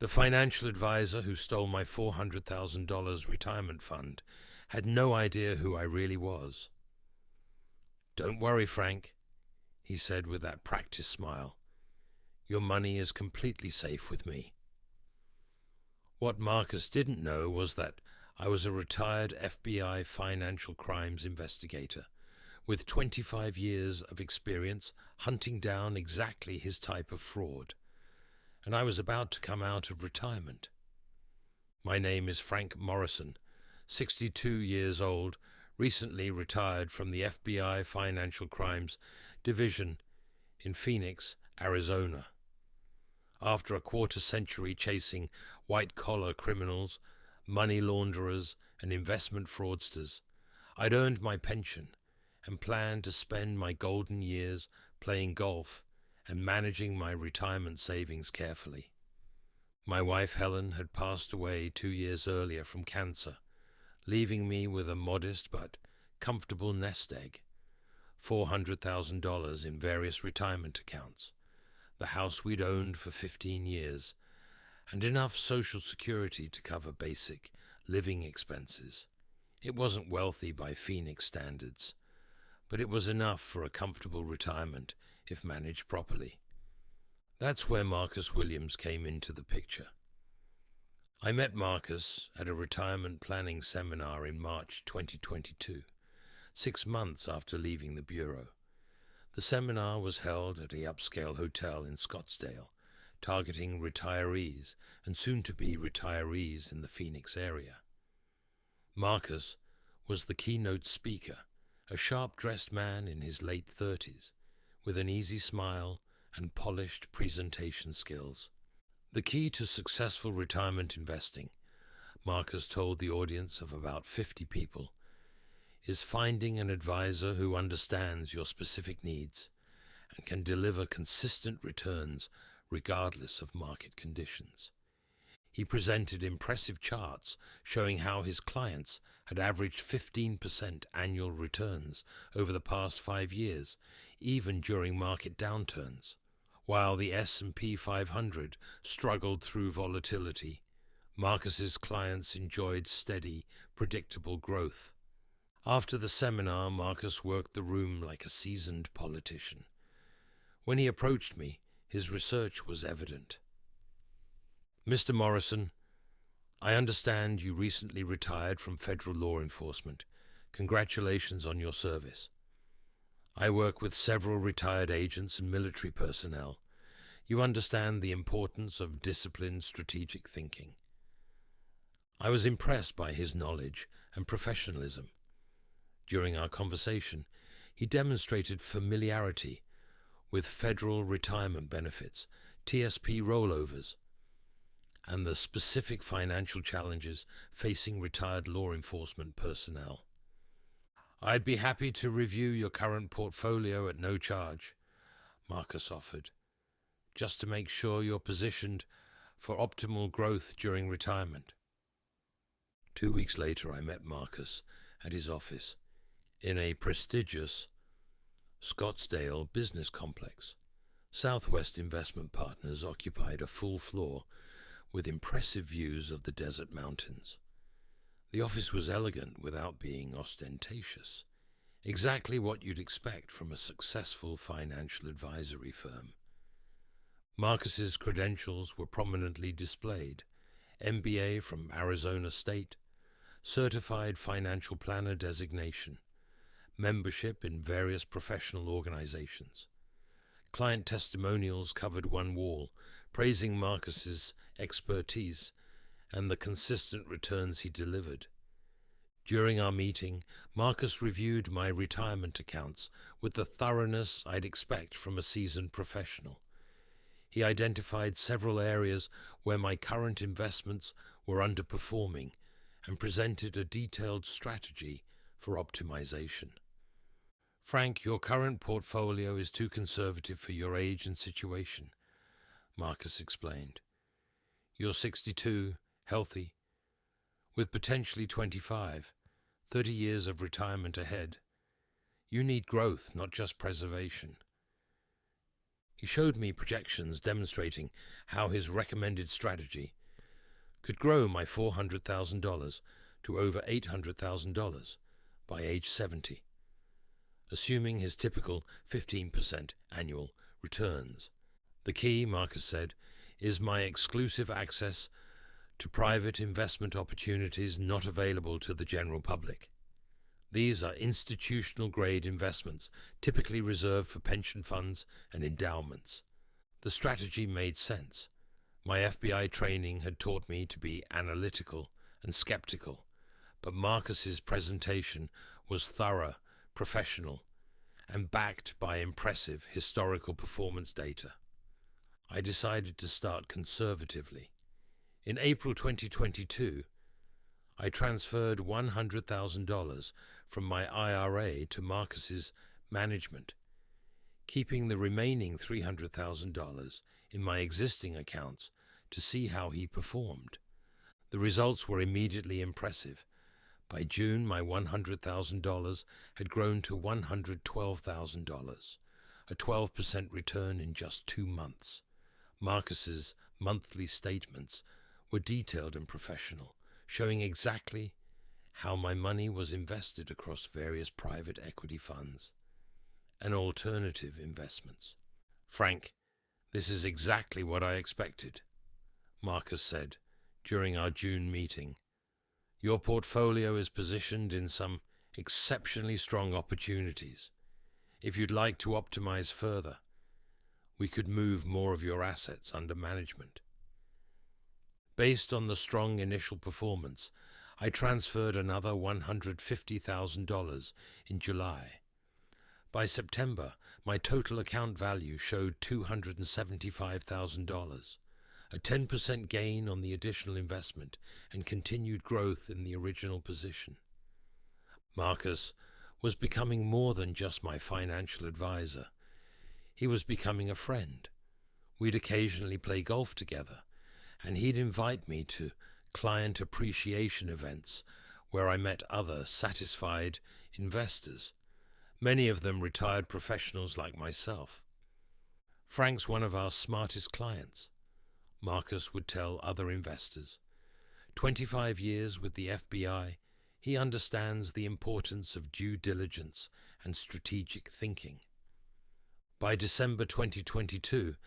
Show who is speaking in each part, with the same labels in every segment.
Speaker 1: The financial advisor who stole my $400,000 retirement fund had no idea who I really was. "Don't worry, Frank," he said with that practiced smile. "Your money is completely safe with me." What Marcus didn't know was that I was a retired FBI financial crimes investigator with 25 years of experience hunting down exactly his type of fraud, and I was about to come out of retirement. My name is Frank Morrison, 62 years old, recently retired from the FBI Financial Crimes Division in Phoenix, Arizona. After a quarter-century chasing white-collar criminals, money launderers, and investment fraudsters, I'd earned my pension and planned to spend my golden years playing golf and managing my retirement savings carefully. My wife Helen had passed away 2 years earlier from cancer, leaving me with a modest but comfortable nest egg, $400,000 in various retirement accounts, the house we'd owned for 15 years, and enough Social Security to cover basic living expenses. It wasn't wealthy by Phoenix standards, but it was enough for a comfortable retirement if managed properly. That's where Marcus Williams came into the picture. I met Marcus at a retirement planning seminar in March 2022, 6 months after leaving the Bureau. The seminar was held at a upscale hotel in Scottsdale, targeting retirees and soon-to-be retirees in the Phoenix area. Marcus was the keynote speaker, a sharp-dressed man in his late 30s, with an easy smile and polished presentation skills. The key to successful retirement investing, Marcus told the audience of about 50 people, is finding an advisor who understands your specific needs and can deliver consistent returns regardless of market conditions. He presented impressive charts showing how his clients had averaged 15% annual returns over the past 5 years, even during market downturns. While the S&P 500 struggled through volatility, Marcus's clients enjoyed steady, predictable growth. After the seminar, Marcus worked the room like a seasoned politician. When he approached me, his research was evident. "Mr. Morrison, I understand you recently retired from federal law enforcement. Congratulations on your service. I work with several retired agents and military personnel. You understand the importance of disciplined strategic thinking." I was impressed by his knowledge and professionalism. During our conversation, he demonstrated familiarity with federal retirement benefits, TSP rollovers, and the specific financial challenges facing retired law enforcement personnel. "I'd be happy to review your current portfolio at no charge," Marcus offered, "just to make sure you're positioned for optimal growth during retirement." 2 weeks later, I met Marcus at his office in a prestigious Scottsdale business complex. Southwest Investment Partners occupied a full floor with impressive views of the desert mountains. The office was elegant without being ostentatious, exactly what you'd expect from a successful financial advisory firm. Marcus's credentials were prominently displayed: MBA from Arizona State, Certified Financial Planner designation, membership in various professional organizations. Client testimonials covered one wall, praising Marcus's expertise and the consistent returns he delivered. During our meeting, Marcus reviewed my retirement accounts with the thoroughness I'd expect from a seasoned professional. He identified several areas where my current investments were underperforming and presented a detailed strategy for optimization. "Frank, your current portfolio is too conservative for your age and situation," Marcus explained. "You're 62, healthy, with potentially 25, 30 years of retirement ahead. You need growth, not just preservation." He showed me projections demonstrating how his recommended strategy could grow my $400,000 to over $800,000 by age 70, assuming his typical 15% annual returns. The key, Marcus said, is my exclusive access to private investment opportunities not available to the general public. These are institutional-grade investments, typically reserved for pension funds and endowments. The strategy made sense. My FBI training had taught me to be analytical and skeptical, but Marcus's presentation was thorough, professional, and backed by impressive historical performance data. I decided to start conservatively. In April 2022, I transferred $100,000 from my IRA to Marcus's management, keeping the remaining $300,000 in my existing accounts to see how he performed. The results were immediately impressive. By June, my $100,000 had grown to $112,000, a 12% return in just 2 months. Marcus's monthly statements were detailed and professional, showing exactly how my money was invested across various private equity funds and alternative investments. "Frank, this is exactly what I expected," Marcus said during our June meeting. "Your portfolio is positioned in some exceptionally strong opportunities. If you'd like to optimize further, we could move more of your assets under management." Based on the strong initial performance, I transferred another $150,000 in July. By September, my total account value showed $275,000, a 10% gain on the additional investment and continued growth in the original position. Marcus was becoming more than just my financial advisor. He was becoming a friend. We'd occasionally play golf together, and he'd invite me to client appreciation events where I met other satisfied investors, many of them retired professionals like myself. "Frank's one of our smartest clients," Marcus would tell other investors. 25 years with the FBI, he understands the importance of due diligence and strategic thinking. By December 2022,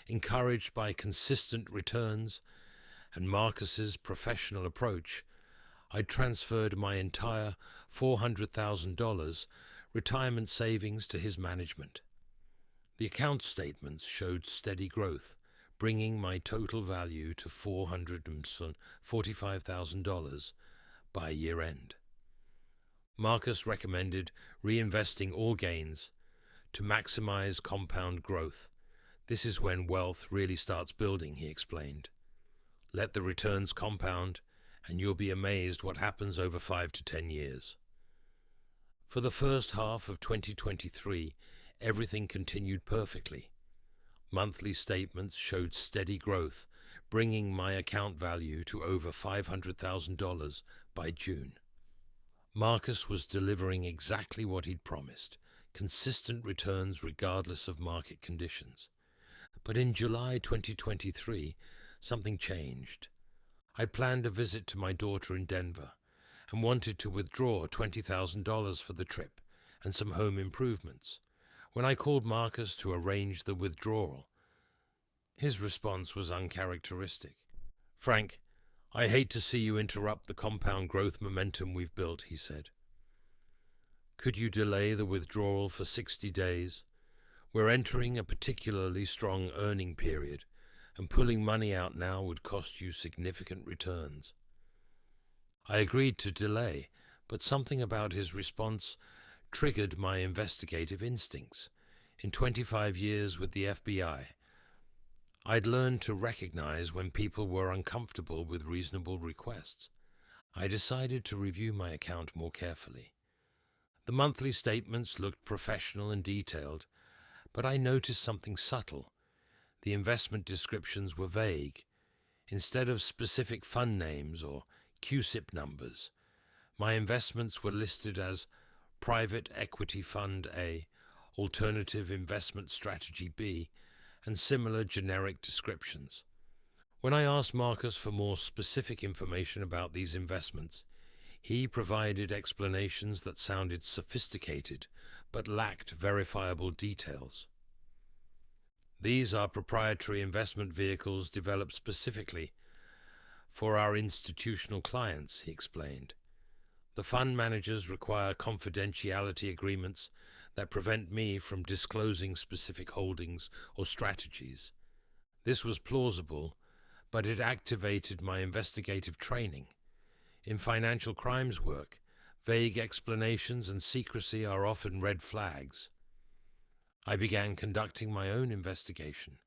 Speaker 1: encouraged by consistent returns and Marcus's professional approach, I transferred my entire $400,000 retirement savings to his management. The account statements showed steady growth, bringing my total value to $445,000 by year-end. Marcus recommended reinvesting all gains to maximize compound growth. "This is when wealth really starts building," he explained. "Let the returns compound, and you'll be amazed what happens over 5 to 10 years. For the first half of 2023, everything continued perfectly. Monthly statements showed steady growth, bringing my account value to over $500,000 by June. Marcus was delivering exactly what he'd promised, consistent returns regardless of market conditions. But in July 2023, something changed. I planned a visit to my daughter in Denver and wanted to withdraw $20,000 for the trip and some home improvements. When I called Marcus to arrange the withdrawal, his response was uncharacteristic. "Frank, I hate to see you interrupt the compound growth momentum we've built," he said. "Could you delay the withdrawal for 60 days? We're entering a particularly strong earning period, and pulling money out now would cost you significant returns." I agreed to delay, but something about his response triggered my investigative instincts. In 25 years with the FBI, I'd learned to recognize when people were uncomfortable with reasonable requests. I decided to review my account more carefully. The monthly statements looked professional and detailed, but I noticed something subtle. The investment descriptions were vague. Instead of specific fund names or CUSIP numbers, my investments were listed as Private Equity Fund A, Alternative Investment Strategy B, and similar generic descriptions. When I asked Marcus for more specific information about these investments, he provided explanations that sounded sophisticated but lacked verifiable details. These are proprietary investment vehicles developed specifically for our institutional clients, he explained. The fund managers require confidentiality agreements that prevent me from disclosing specific holdings or strategies. This was plausible, but it activated my investigative training. In financial crimes work, vague explanations and secrecy are often red flags. I began conducting my own investigation.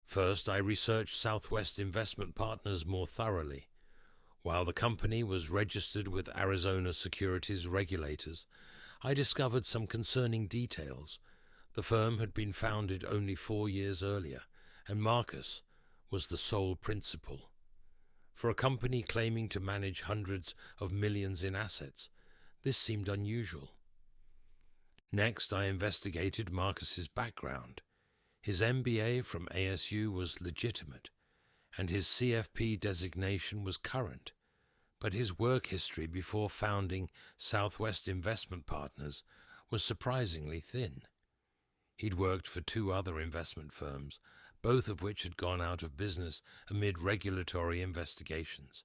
Speaker 1: First, I researched Southwest Investment Partners more thoroughly. While the company was registered with Arizona securities regulators, I discovered some concerning details. The firm had been founded only 4 years earlier, and Marcus was the sole principal. For a company claiming to manage hundreds of millions in assets, this seemed unusual. Next, I investigated Marcus's background. His MBA from ASU was legitimate, and his CFP designation was current, but his work history before founding Southwest Investment Partners was surprisingly thin. He'd worked for 2 other investment firms, both of which had gone out of business amid regulatory investigations.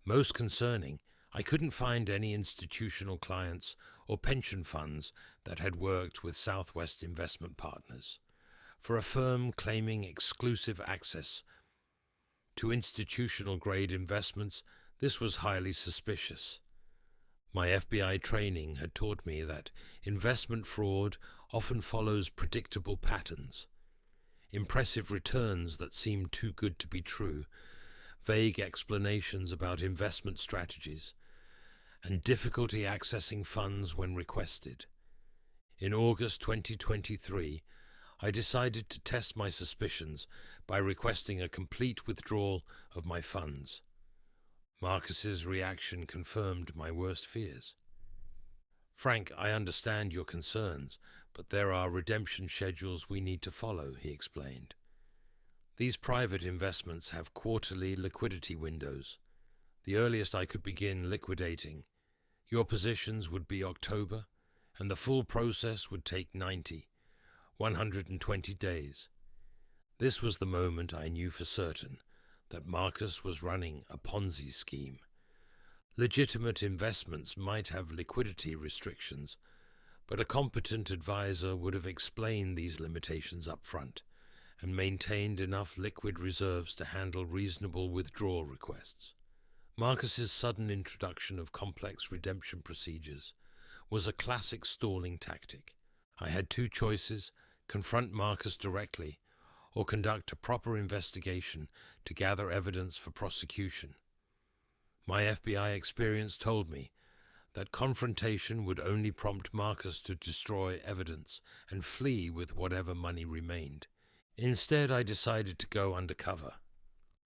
Speaker 1: Most concerning, I couldn't find any institutional clients or pension funds that had worked with Southwest Investment Partners. For a firm claiming exclusive access to institutional-grade investments, this was highly suspicious. My FBI training had taught me that investment fraud often follows predictable patterns. Impressive returns that seemed too good to be true, vague explanations about investment strategies, and difficulty accessing funds when requested. In August 2023, I decided to test my suspicions by requesting a complete withdrawal of my funds. Marcus's reaction confirmed my worst fears. "Frank, I understand your concerns, but there are redemption schedules we need to follow," he explained. "These private investments have quarterly liquidity windows. The earliest I could begin liquidating your positions would be October, and the full process would take 120 days. This was the moment I knew for certain that Marcus was running a Ponzi scheme. Legitimate investments might have liquidity restrictions, but a competent advisor would have explained these limitations up front and maintained enough liquid reserves to handle reasonable withdrawal requests. Marcus's sudden introduction of complex redemption procedures was a classic stalling tactic. I had 2 choices: confront Marcus directly or conduct a proper investigation to gather evidence for prosecution. My FBI experience told me that confrontation would only prompt Marcus to destroy evidence and flee with whatever money remained. Instead, I decided to go undercover.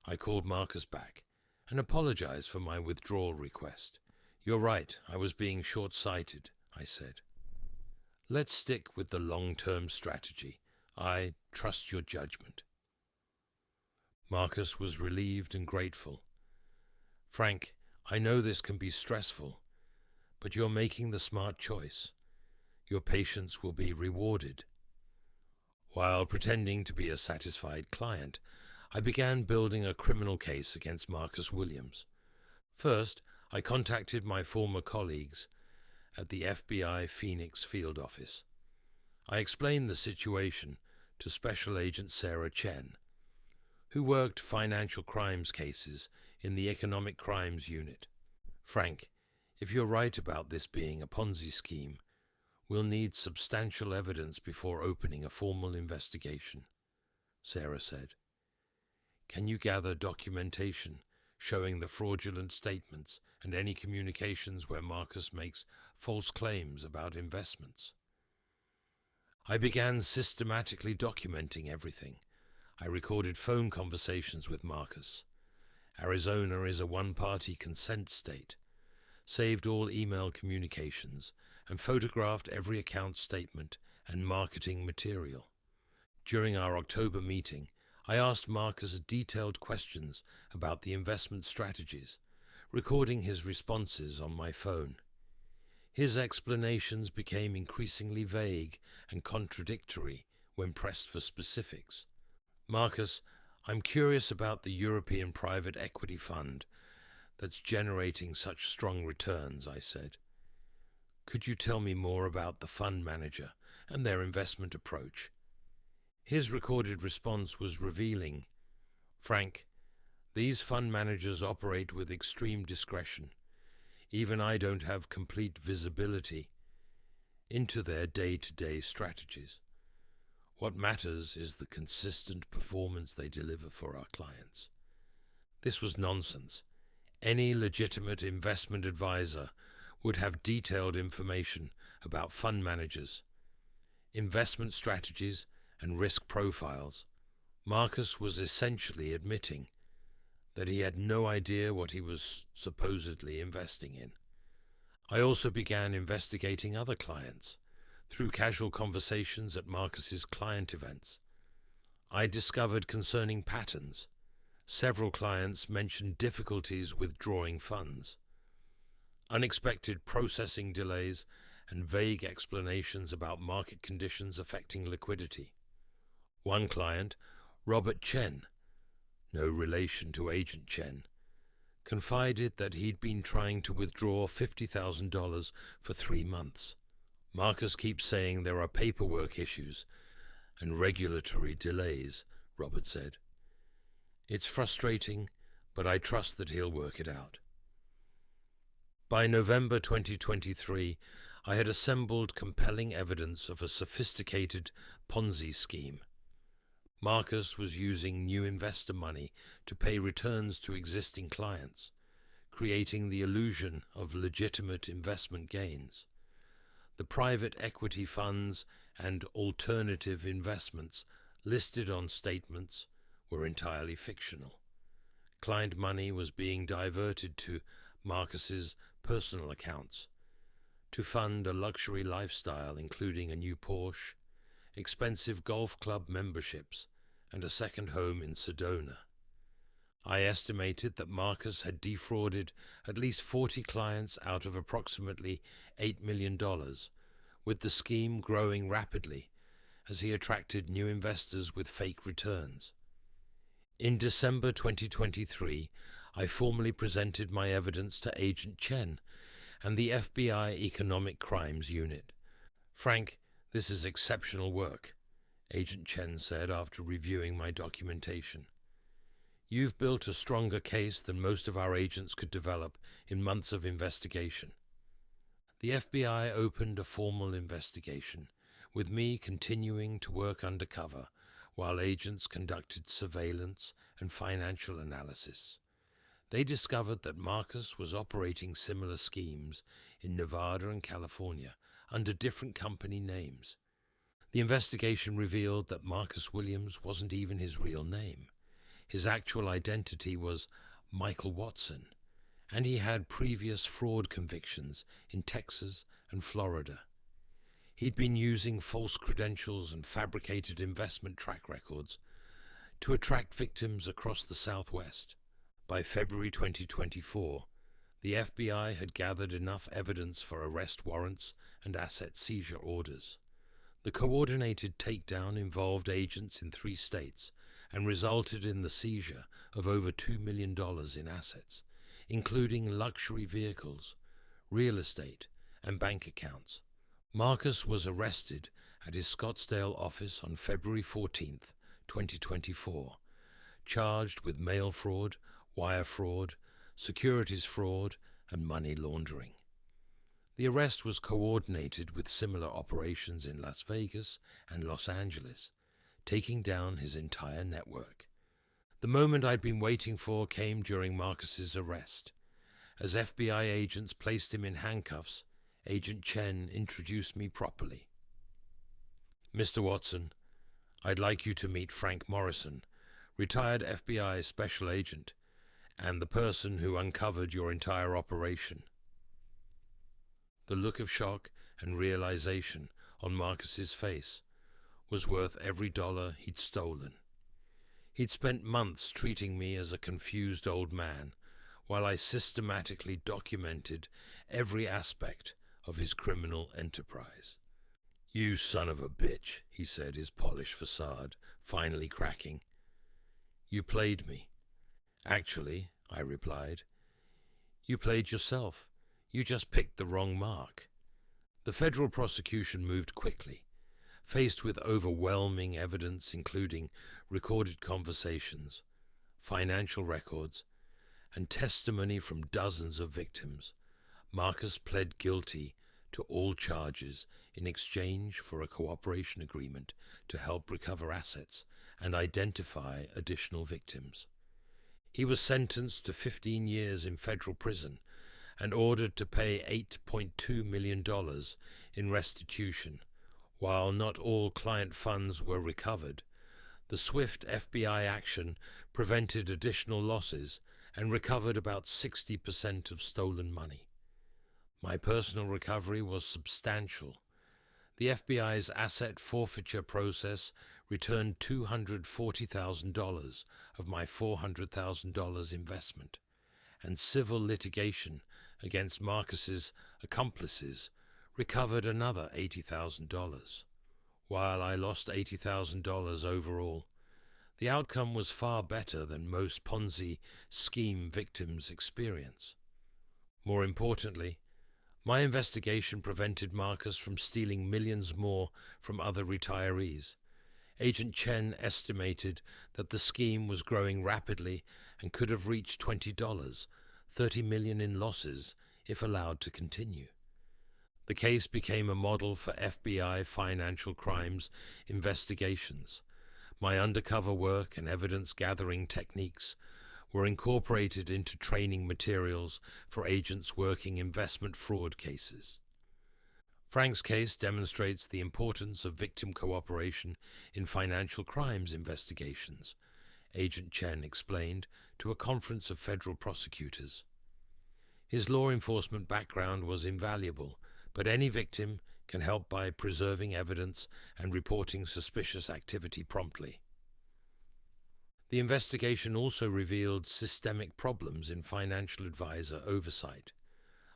Speaker 1: I called Marcus back and apologized for my withdrawal request. "You're right, I was being short-sighted," I said. "Let's stick with the long-term strategy. I trust your judgment." Marcus was relieved and grateful. "Frank, I know this can be stressful, but you're making the smart choice. Your patience will be rewarded." While pretending to be a satisfied client, I began building a criminal case against Marcus Williams. First, I contacted my former colleagues at the FBI Phoenix field office. I explained the situation to Special Agent Sarah Chen, who worked financial crimes cases in the Economic Crimes Unit. "Frank, if you're right about this being a Ponzi scheme, we'll need substantial evidence before opening a formal investigation," Sarah said. "Can you gather documentation showing the fraudulent statements and any communications where Marcus makes false claims about investments?" I began systematically documenting everything. I recorded phone conversations with Marcus. Arizona is a one-party consent state. Saved all email communications and photographed every account statement and marketing material. During our October meeting, I asked Marcus detailed questions about the investment strategies, recording his responses on my phone. His explanations became increasingly vague and contradictory when pressed for specifics. "Marcus, I'm curious about the European private equity fund that's generating such strong returns," I said. "Could you tell me more about the fund manager and their investment approach?" His recorded response was revealing. "Frank, these fund managers operate with extreme discretion. Even I don't have complete visibility into their day-to-day strategies. What matters is the consistent performance they deliver for our clients." This was nonsense. Any legitimate investment advisor would have detailed information about fund managers, investment strategies, and risk profiles. Marcus was essentially admitting that he had no idea what he was supposedly investing in. I also began investigating other clients. Through casual conversations at Marcus's client events, I discovered concerning patterns. Several clients mentioned difficulties withdrawing funds, unexpected processing delays, and vague explanations about market conditions affecting liquidity. One client, Robert Chen, no relation to Agent Chen, confided that he'd been trying to withdraw $50,000 for 3 months. "Marcus keeps saying there are paperwork issues and regulatory delays," Robert said. "It's frustrating, but I trust that he'll work it out." By November 2023, I had assembled compelling evidence of a sophisticated Ponzi scheme. Marcus was using new investor money to pay returns to existing clients, creating the illusion of legitimate investment gains. The private equity funds and alternative investments listed on statements were entirely fictional. Client money was being diverted to Marcus's personal accounts to fund a luxury lifestyle, including a new Porsche, expensive golf club memberships, and a second home in Sedona. I estimated that Marcus had defrauded at least 40 clients out of approximately $8 million, with the scheme growing rapidly as he attracted new investors with fake returns. In December 2023, I formally presented my evidence to Agent Chen and the FBI Economic Crimes Unit. "Frank, this is exceptional work," Agent Chen said after reviewing my documentation. "You've built a stronger case than most of our agents could develop in months of investigation." The FBI opened a formal investigation, with me continuing to work undercover while agents conducted surveillance and financial analysis. They discovered that Marcus was operating similar schemes in Nevada and California under different company names. The investigation revealed that Marcus Williams wasn't even his real name. His actual identity was Michael Watson, and he had previous fraud convictions in Texas and Florida. He'd been using false credentials and fabricated investment track records to attract victims across the Southwest. By February 2024, the FBI had gathered enough evidence for arrest warrants and asset seizure orders. The coordinated takedown involved agents in 3 states and resulted in the seizure of over $2 million in assets, including luxury vehicles, real estate, and bank accounts. Marcus was arrested at his Scottsdale office on February 14, 2024, charged with mail fraud, wire fraud, securities fraud, and money laundering. The arrest was coordinated with similar operations in Las Vegas and Los Angeles, taking down his entire network. The moment I'd been waiting for came during Marcus's arrest. As FBI agents placed him in handcuffs, Agent Chen introduced me properly. "Mr. Watson, I'd like you to meet Frank Morrison, retired FBI special agent, and the person who uncovered your entire operation." The look of shock and realization on Marcus's face was worth every dollar he'd stolen. He'd spent months treating me as a confused old man, while I systematically documented every aspect of his criminal enterprise. "You son of a bitch," he said, his polished facade finally cracking. "You played me." "Actually," I replied, "you played yourself. You just picked the wrong mark." The federal prosecution moved quickly. Faced with overwhelming evidence including recorded conversations, financial records, and testimony from dozens of victims, Marcus pled guilty to all charges in exchange for a cooperation agreement to help recover assets and identify additional victims. He was sentenced to 15 years in federal prison and ordered to pay $8.2 million in restitution. While not all client funds were recovered, the swift FBI action prevented additional losses and recovered about 60% of stolen money. My personal recovery was substantial. The FBI's asset forfeiture process returned $240,000 of my $400,000 investment, and civil litigation against Marcus's accomplices recovered another $80,000. While I lost $80,000 overall, the outcome was far better than most Ponzi scheme victims experience. More importantly, my investigation prevented Marcus from stealing millions more from other retirees. Agent Chen estimated that the scheme was growing rapidly and could have reached $20, $30 million in losses if allowed to continue. The case became a model for FBI financial crimes investigations. My undercover work and evidence-gathering techniques were incorporated into training materials for agents working investment fraud cases. Frank's case demonstrates the importance of victim cooperation in financial crimes investigations, Agent Chen explained to a conference of federal prosecutors. His law enforcement background was invaluable, but any victim can help by preserving evidence and reporting suspicious activity promptly. The investigation also revealed systemic problems in financial advisor oversight.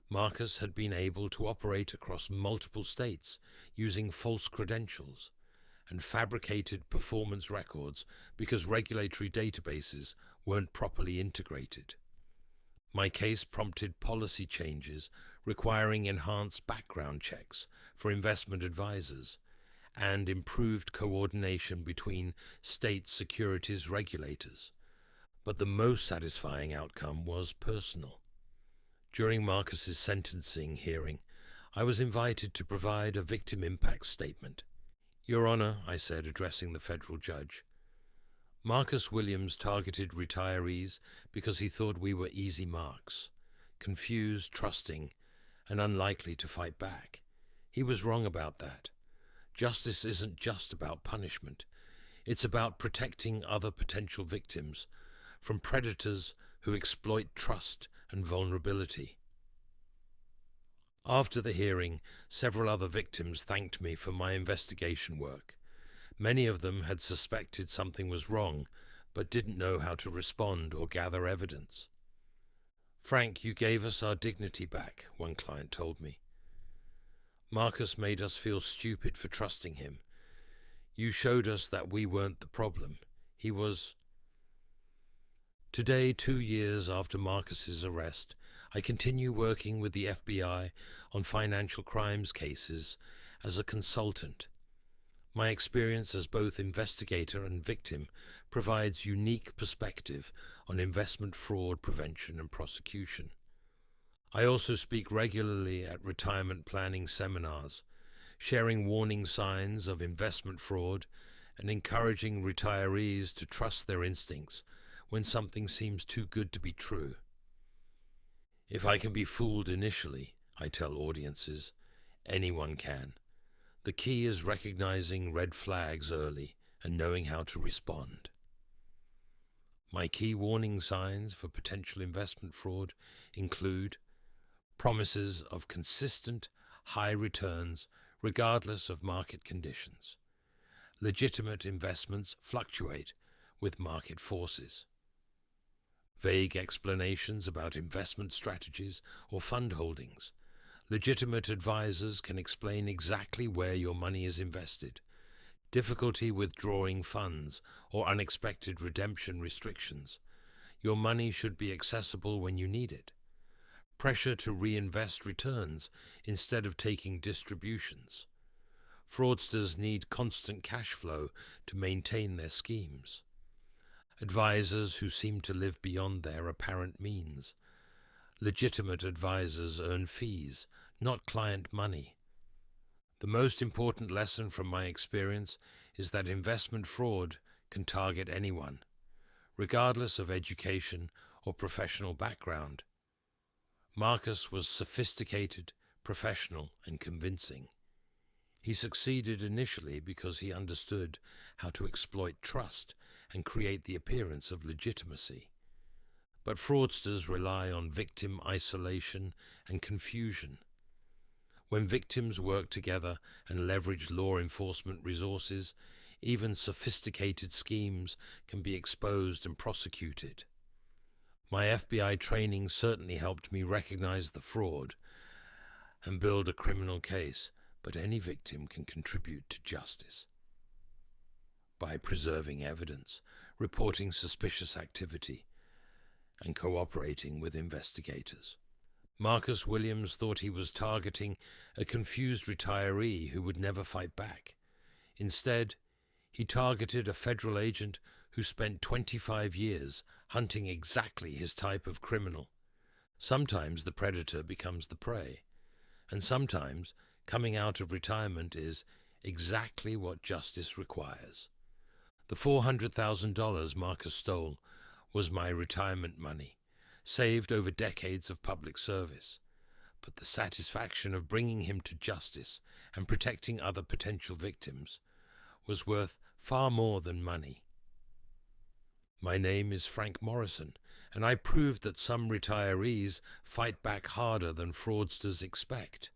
Speaker 1: Marcus had been able to operate across multiple states using false credentials and fabricated performance records because regulatory databases weren't properly integrated. My case prompted policy changes requiring enhanced background checks for investment advisors and improved coordination between state securities regulators. But the most satisfying outcome was personal. During Marcus's sentencing hearing, I was invited to provide a victim impact statement. "Your Honor," I said, addressing the federal judge, "Marcus Williams targeted retirees because he thought we were easy marks, confused, trusting, and unlikely to fight back. He was wrong about that. Justice isn't just about punishment. It's about protecting other potential victims from predators who exploit trust and vulnerability." After the hearing, several other victims thanked me for my investigation work. Many of them had suspected something was wrong, but didn't know how to respond or gather evidence. "Frank, you gave us our dignity back," one client told me. "Marcus made us feel stupid for trusting him. You showed us that we weren't the problem. He was..." Today, 2 years after Marcus's arrest, I continue working with the FBI on financial crimes cases as a consultant. My experience as both investigator and victim provides unique perspective on investment fraud prevention and prosecution. I also speak regularly at retirement planning seminars, sharing warning signs of investment fraud and encouraging retirees to trust their instincts when something seems too good to be true. If I can be fooled initially, I tell audiences, anyone can. The key is recognizing red flags early and knowing how to respond. My key warning signs for potential investment fraud include promises of consistent, high returns regardless of market conditions, Legitimate investments fluctuate with market forces. Vague explanations about investment strategies or fund holdings. Legitimate advisors can explain exactly where your money is invested. Difficulty withdrawing funds or unexpected redemption restrictions. Your money should be accessible when you need it. Pressure to reinvest returns instead of taking distributions. Fraudsters need constant cash flow to maintain their schemes. Advisors who seem to live beyond their apparent means. Legitimate advisors earn fees, not client money. The most important lesson from my experience is that investment fraud can target anyone, regardless of education or professional background. Marcus was sophisticated, professional, and convincing. He succeeded initially because he understood how to exploit trust and create the appearance of legitimacy. But fraudsters rely on victim isolation and confusion. When victims work together and leverage law enforcement resources, even sophisticated schemes can be exposed and prosecuted. My FBI training certainly helped me recognize the fraud and build a criminal case, but any victim can contribute to justice by preserving evidence, reporting suspicious activity, and cooperating with investigators. Marcus Williams thought he was targeting a confused retiree who would never fight back. Instead, he targeted a federal agent who spent 25 years hunting exactly his type of criminal. Sometimes the predator becomes the prey, and sometimes coming out of retirement is exactly what justice requires. The $400,000 Marcus stole was my retirement money, saved over decades of public service. But the satisfaction of bringing him to justice and protecting other potential victims was worth far more than money. My name is Frank Morrison, and I proved that some retirees fight back harder than fraudsters expect.